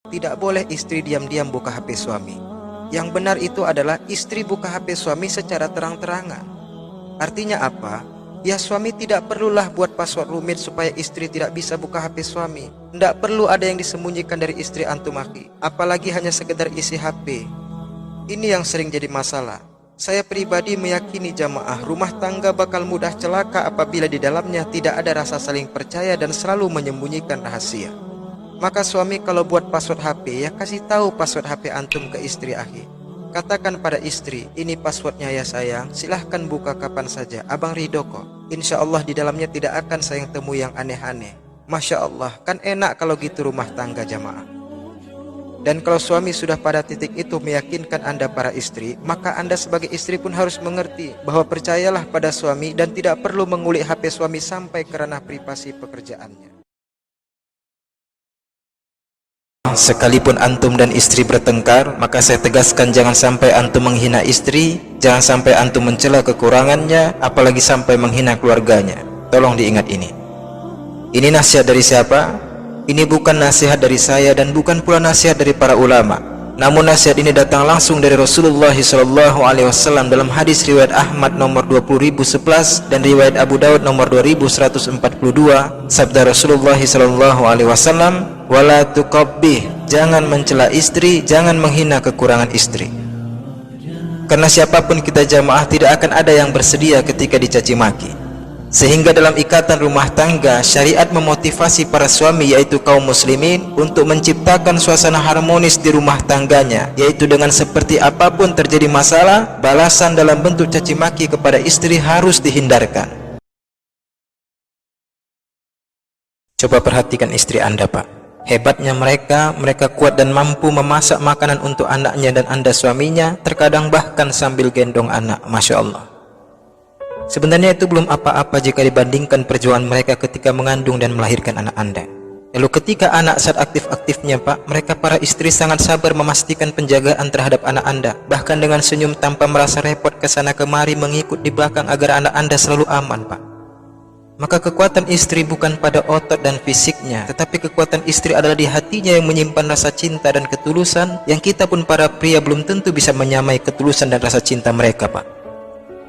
tidak boleh istri diam-diam buka HP suami. Yang benar itu adalah istri buka HP suami secara terang-terangan. Artinya apa? Ya, suami tidak perlulah buat password rumit supaya istri tidak bisa buka HP suami. Tidak perlu ada yang disembunyikan dari istri antum akhi, apalagi hanya sekedar isi HP. Ini yang sering jadi masalah. Saya pribadi meyakini jamaah, rumah tangga bakal mudah celaka apabila di dalamnya tidak ada rasa saling percaya dan selalu menyembunyikan rahasia. Maka suami kalau buat password HP, ya kasih tahu password HP antum ke istri akhi. Katakan pada istri, ini passwordnya ya sayang, silahkan buka kapan saja, abang ridho kok. Insya Allah di dalamnya tidak akan sayang temu yang aneh-aneh. Masya Allah, kan enak kalau gitu rumah tangga jamaah. Dan kalau suami sudah pada titik itu meyakinkan Anda para istri, maka Anda sebagai istri pun harus mengerti bahwa percayalah pada suami dan tidak perlu mengulik HP suami sampai ke ranah privasi pekerjaannya. Sekalipun antum dan istri bertengkar, maka saya tegaskan jangan sampai antum menghina istri, jangan sampai antum mencela kekurangannya, apalagi sampai menghina keluarganya. Tolong diingat ini. Ini nasihat dari siapa? Ini bukan nasihat dari saya dan bukan pula nasihat dari para ulama. Namun nasihat ini datang langsung dari Rasulullah SAW dalam hadis riwayat Ahmad nomor 20.011 dan riwayat Abu Daud nomor 2142. Sabda Rasulullah SAW, wala tuqabbih, jangan mencela istri, jangan menghina kekurangan istri. Karena siapapun kita jamaah tidak akan ada yang bersedia ketika dicaci maki. Sehingga dalam ikatan rumah tangga, syariat memotivasi para suami yaitu kaum muslimin untuk menciptakan suasana harmonis di rumah tangganya, yaitu dengan seperti apapun terjadi masalah, balasan dalam bentuk caci maki kepada istri harus dihindarkan. Coba perhatikan istri Anda, Pak. Hebatnya mereka kuat dan mampu memasak makanan untuk anaknya dan Anda suaminya, terkadang bahkan sambil gendong anak. Masya Allah. Sebenarnya itu belum apa-apa jika dibandingkan perjuangan mereka ketika mengandung dan melahirkan anak Anda. Lalu ketika anak saat aktif-aktifnya, Pak, mereka para istri sangat sabar memastikan penjagaan terhadap anak Anda, bahkan dengan senyum tanpa merasa repot kesana kemari mengikut di belakang agar anak Anda selalu aman, Pak. Maka kekuatan istri bukan pada otot dan fisiknya, tetapi kekuatan istri adalah di hatinya yang menyimpan rasa cinta dan ketulusan, yang kita pun para pria belum tentu bisa menyamai ketulusan dan rasa cinta mereka, Pak.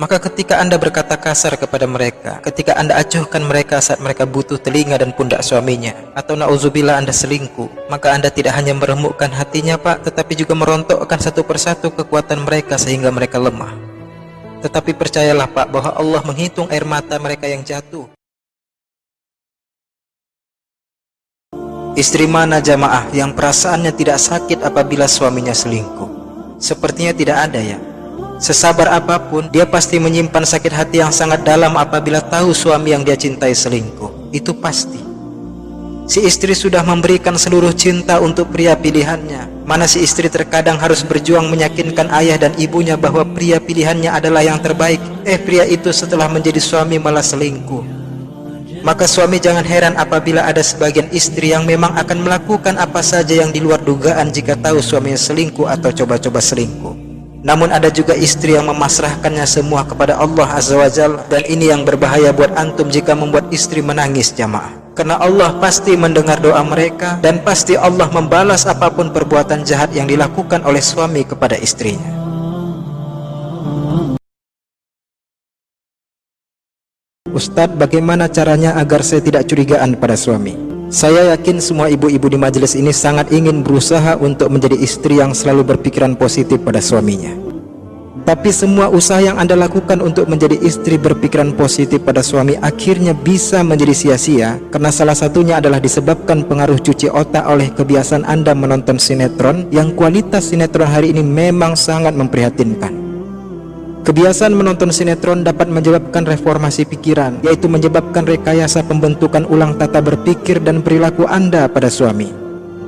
Maka ketika Anda berkata kasar kepada mereka, ketika Anda acuhkan mereka saat mereka butuh telinga dan pundak suaminya, atau na'udzubillah Anda selingkuh, maka Anda tidak hanya meremukkan hatinya, Pak, tetapi juga merontokkan satu persatu kekuatan mereka sehingga mereka lemah. Tetapi percayalah, Pak, bahwa Allah menghitung air mata mereka yang jatuh. Istri mana jamaah yang perasaannya tidak sakit apabila suaminya selingkuh? Sepertinya tidak ada, ya. Sesabar apapun, dia pasti menyimpan sakit hati yang sangat dalam apabila tahu suami yang dia cintai selingkuh. Itu pasti. Si istri sudah memberikan seluruh cinta untuk pria pilihannya. Mana si istri terkadang harus berjuang meyakinkan ayah dan ibunya bahwa pria pilihannya adalah yang terbaik. Pria itu setelah menjadi suami malah selingkuh. Maka suami jangan heran apabila ada sebagian istri yang memang akan melakukan apa saja yang di luar dugaan jika tahu suaminya selingkuh atau coba-coba selingkuh. Namun ada juga istri yang memasrahkannya semua kepada Allah Azza wa Jalla, dan ini yang berbahaya buat antum jika membuat istri menangis jamaah. Karena Allah pasti mendengar doa mereka dan pasti Allah membalas apapun perbuatan jahat yang dilakukan oleh suami kepada istrinya. Ustadz, bagaimana caranya agar saya tidak curigaan pada suami? Saya yakin semua ibu-ibu di majelis ini sangat ingin berusaha untuk menjadi istri yang selalu berpikiran positif pada suaminya. Tapi semua usaha yang Anda lakukan untuk menjadi istri berpikiran positif pada suami akhirnya bisa menjadi sia-sia, karena salah satunya adalah disebabkan pengaruh cuci otak oleh kebiasaan Anda menonton sinetron yang kualitas sinetron hari ini memang sangat memprihatinkan. Kebiasaan menonton sinetron dapat menyebabkan reformasi pikiran, yaitu menyebabkan rekayasa pembentukan ulang tata berpikir dan perilaku Anda pada suami.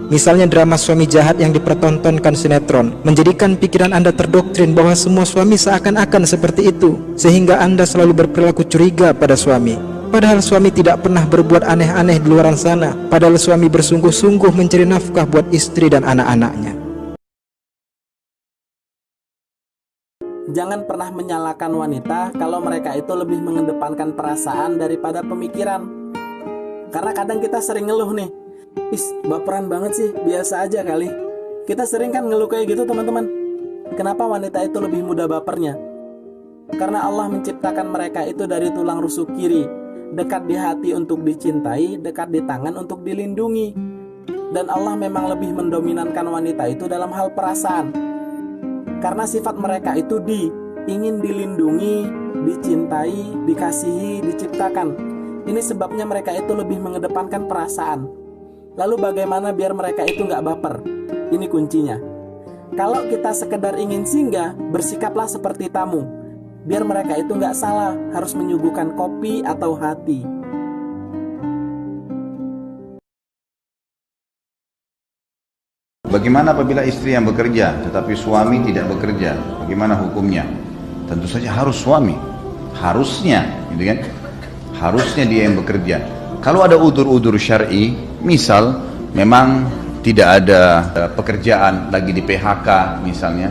Misalnya drama suami jahat yang dipertontonkan sinetron menjadikan pikiran Anda terdoktrin bahwa semua suami seakan-akan seperti itu, sehingga Anda selalu berperilaku curiga pada suami. Padahal suami tidak pernah berbuat aneh-aneh di luar sana. Padahal suami bersungguh-sungguh mencari nafkah buat istri dan anak-anaknya. Jangan pernah menyalahkan wanita kalau mereka itu lebih mengedepankan perasaan daripada pemikiran. Karena kadang kita sering ngeluh nih, Baperan banget sih, biasa aja kali. Kita sering kan ngeluh kayak gitu teman-teman. Kenapa wanita itu lebih mudah bapernya? Karena Allah menciptakan mereka itu dari tulang rusuk kiri, dekat di hati untuk dicintai, dekat di tangan untuk dilindungi. Dan Allah memang lebih mendominankan wanita itu dalam hal perasaan. Karena sifat mereka itu ingin dilindungi, dicintai, dikasihi, diciptakan. Ini sebabnya mereka itu lebih mengedepankan perasaan. Lalu bagaimana biar mereka itu nggak baper? Ini kuncinya. Kalau kita sekedar ingin singgah, bersikaplah seperti tamu. Biar mereka itu nggak salah, harus menyuguhkan kopi atau hati. Bagaimana apabila istri yang bekerja tetapi suami tidak bekerja? Bagaimana hukumnya? Tentu saja harus suami. Harusnya, gitu kan? Harusnya dia yang bekerja. Kalau ada udzur-udzur syar'i, misal memang tidak ada pekerjaan, lagi di PHK misalnya.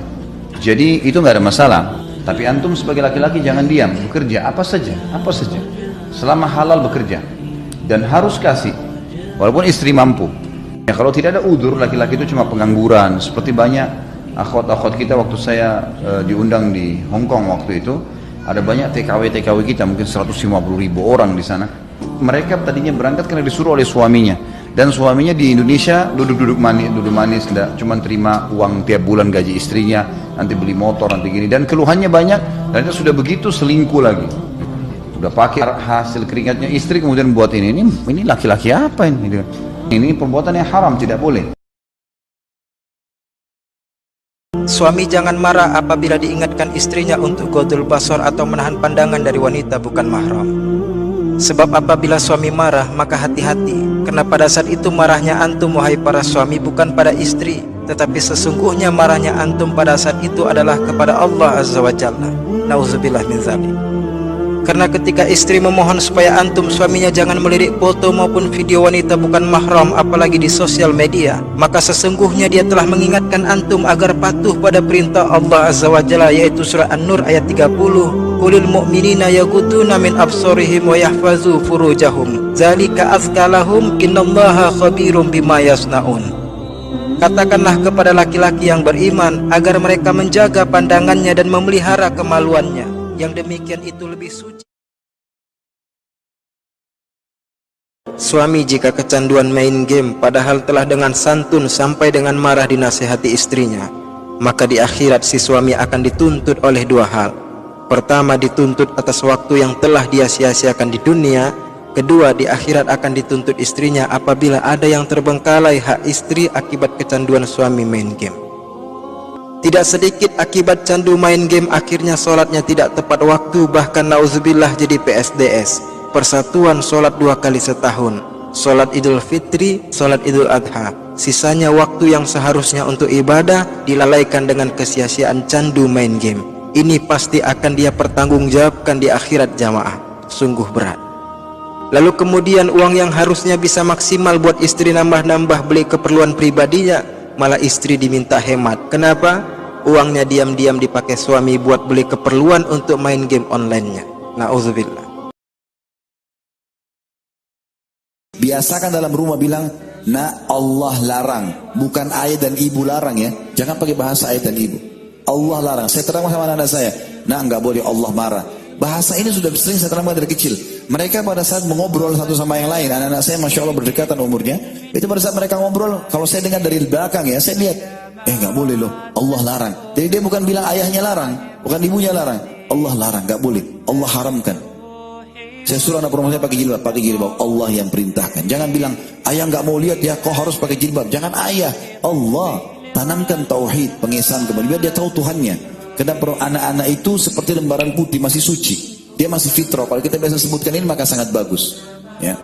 Jadi itu nggak ada masalah. Tapi antum sebagai laki-laki jangan diam, bekerja apa saja. Selama halal bekerja. Dan harus kasih, walaupun istri mampu. Ya, kalau tidak ada udzur, laki-laki itu cuma pengangguran. Seperti banyak akhwat-akhwat kita waktu saya diundang di Hong Kong waktu itu, ada banyak TKW kita, mungkin 150.000 orang di sana. Mereka tadinya berangkat karena disuruh oleh suaminya, dan suaminya di Indonesia duduk manis, tidak cuma terima uang tiap bulan gaji istrinya, nanti beli motor, nanti gini, dan keluhannya banyak. Dan itu sudah begitu selingkuh lagi, udah pakai hasil keringatnya istri kemudian buat ini laki-laki apa ini? Ini perbuatan yang haram, tidak boleh. Suami jangan marah apabila diingatkan istrinya untuk ghodul basar atau menahan pandangan dari wanita bukan mahram. Sebab apabila suami marah, maka hati-hati, karena pada saat itu marahnya antum wahai para suami bukan pada istri, tetapi sesungguhnya marahnya antum pada saat itu adalah kepada Allah Azza wa Jalla. Nauzubillah min dzalik. Karena ketika istri memohon supaya antum suaminya jangan melirik foto maupun video wanita bukan mahram apalagi di sosial media, maka sesungguhnya dia telah mengingatkan antum agar patuh pada perintah Allah Azza wa Jalla, yaitu surah An-Nur ayat 30. Qulil mu'minina yaghuduna min absarihim wa yahfazu furujahum dzalika azka lahum innallaha khabirum bima yasnaun. Katakanlah kepada laki-laki yang beriman agar mereka menjaga pandangannya dan memelihara kemaluannya. Yang demikian itu lebih suci. Suami jika kecanduan main game padahal telah dengan santun sampai dengan marah dinasihati istrinya, maka di akhirat si suami akan dituntut oleh dua hal. Pertama, dituntut atas waktu yang telah dia sia-siakan di dunia. Kedua, di akhirat akan dituntut istrinya apabila ada yang terbengkalai hak istri akibat kecanduan suami main game. Tidak sedikit akibat candu main game akhirnya sholatnya tidak tepat waktu, bahkan nauzubillah jadi PSDS, persatuan sholat 2 kali setahun, sholat Idul Fitri, sholat Idul Adha. Sisanya waktu yang seharusnya untuk ibadah dilalaikan dengan kesia-siaan candu main game. Ini pasti akan dia pertanggungjawabkan di akhirat jamaah. Sungguh berat. Lalu kemudian uang yang harusnya bisa maksimal buat istri nambah-nambah beli keperluan pribadinya, malah istri diminta hemat. Kenapa? Uangnya diam-diam dipakai suami buat beli keperluan untuk main game online-nya. Nauzubillah. Biasakan dalam rumah bilang, nah Allah larang, bukan ayah dan ibu larang ya. Jangan pakai bahasa ayah dan ibu. Allah larang. Saya terang sama anak-anak saya, nah nggak boleh Allah marah. Bahasa ini sudah sering saya terangkan dari kecil. Mereka pada saat mengobrol satu sama yang lain, anak-anak saya Masya Allah berdekatan umurnya, itu pada saat mereka ngobrol, kalau saya dengar dari belakang ya, saya lihat, nggak boleh loh, Allah larang. Jadi dia bukan bilang ayahnya larang, bukan ibunya larang, Allah larang, nggak boleh, Allah haramkan. Saya suruh anak perempuan saya pakai jilbab, Allah yang perintahkan. Jangan bilang, ayah nggak mau lihat ya, kau harus pakai jilbab. Jangan ayah, Allah tanamkan tauhid, pengesahan kembali, biar dia tahu Tuhannya. Karena anak-anak itu seperti lembaran putih, masih suci. Dia masih fitrah. Kalau kita biasa sebutkan ini maka sangat bagus. Ya.